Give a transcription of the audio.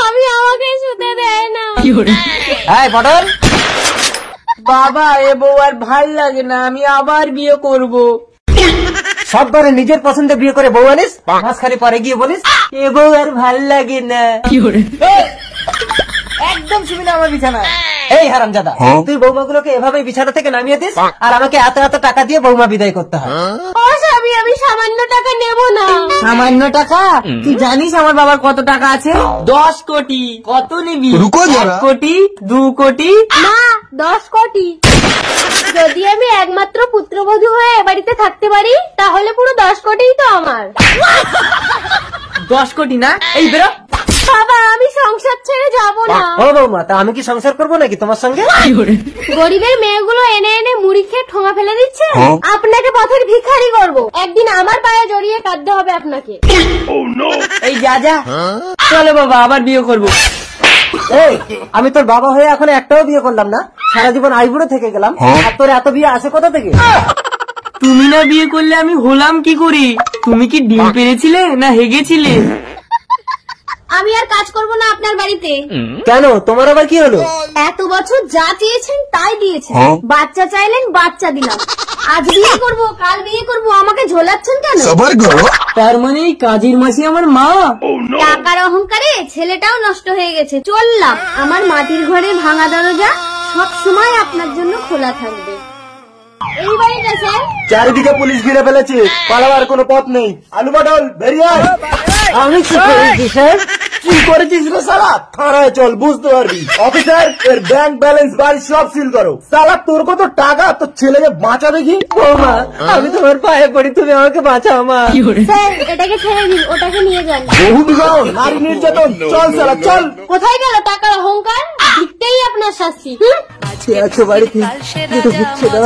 আমি আমাকে শুতে দেয় না। পটল বাবা, এ বউ আর ভাল লাগে না, আমি আবার বিয়ে করব। সববারে নিজের পছন্দে বিয়ে করে বউ আনিস, মাঝখানে পরে গিয়ে বলিস এ বউ আর ভাল লাগে না। একদম শুবি না আমার বিছানা। এই হারামজাদা, তুই বৌমাগুলোকে এভাবেই বিছানা থেকে নামিয়ে দিস আর আমাকে এত এত টাকা দিয়ে বৌমা বিদায় করতে হয়। ও স্বামী, আমি সামান্য টাকা নেব না। সামান্য টাকা? তুই জানিস আমার বাবার কত টাকা আছে? 10 কোটি। কত নিবি? 1 কোটি, 2 কোটি? না, 10 কোটি। যদি আমি একমাত্র পুত্রবধূ হয়ে এ বাড়িতে থাকতে পারি তাহলে পুরো 10 কোটিই তো আমার। 10 কোটি না? এই বেরো। বাবা, আমি সংসার ছেড়ে যাব না। ও বৌমা, তা আমি কি সংসার করবো নাকি তোমার সঙ্গে? গরিবের মেয়েগুলো এনে এনে মুড়ি খেয়ে ঠোঙা ফেলে দিচ্ছে, আপনাকে পথের ভিখারি করব। একদিন আমার পায়ে জড়িয়ে কাঁদতে হবে আপনাকে। এই যা যা, চলে বাবা, আবার বিয়ে করবো। এই, আমি তোর বাবা হয়ে এখন একটাও বিয়ে করলাম না, সারা জীবন আইবুড়ো থেকে গেলাম, আর তোর এত বিয়ে আসে কোথা থেকে? তুমি না বিয়ে করলে আমি হলাম কি করি? তুমি কি ডিম পেরেছিলে না হেগেছিলে? আমি আর কাজ করব না আপনার বাড়িতে। কেন, তোমার আবার কি হলো? এত বছর যা চেয়েছেন তাই দিয়েছেন, বাচ্চা চাইলেন বাচ্চা দিলাম, আজ বিয়ে করব কাল বিয়ে করব, আমাকে ঝোলাচ্ছেন কেন? তার মানে এই কাজের মাসি আমার মা? টাকার অহংকারে ছেলেটাও নষ্ট হয়ে গেছে, চললাম। আমার মাটির ঘরে ভাঙা দরজা সব সময় আপনার জন্য খোলা থাকবে। এই বাড়িটা স্যার, চারিদিকে পুলিশ ঘিরে ফেলেছে, পালাবার কোনো পথ নেই। আলু পটল বেরিয়ে আয়। আমি কি করেছি স্যার? কি করেছিস রে সালা? থানায় চল, বুঝতে পারবি। অফিসার, এর ব্যাংক ব্যালেন্স বাড়ি সব সিল করো। সালা তোর কত টাকা, তোর ছেলেকে বাঁচা দেখি। বৌমা, আমি তোমার পায়ে পড়ি, তুমি আমাকে বাঁচাও মা। স্যার এটাকে ছেড়ে দিন, ওটাকে নিয়ে যান। বহু বিঘাও নারী নির্যাতন, চল সালা চল। কোথায় গেল টাকার অহংকার? দিকটাই আপনার শাস্তি। আছো বাড়িতে, দুটো হচ্ছে না।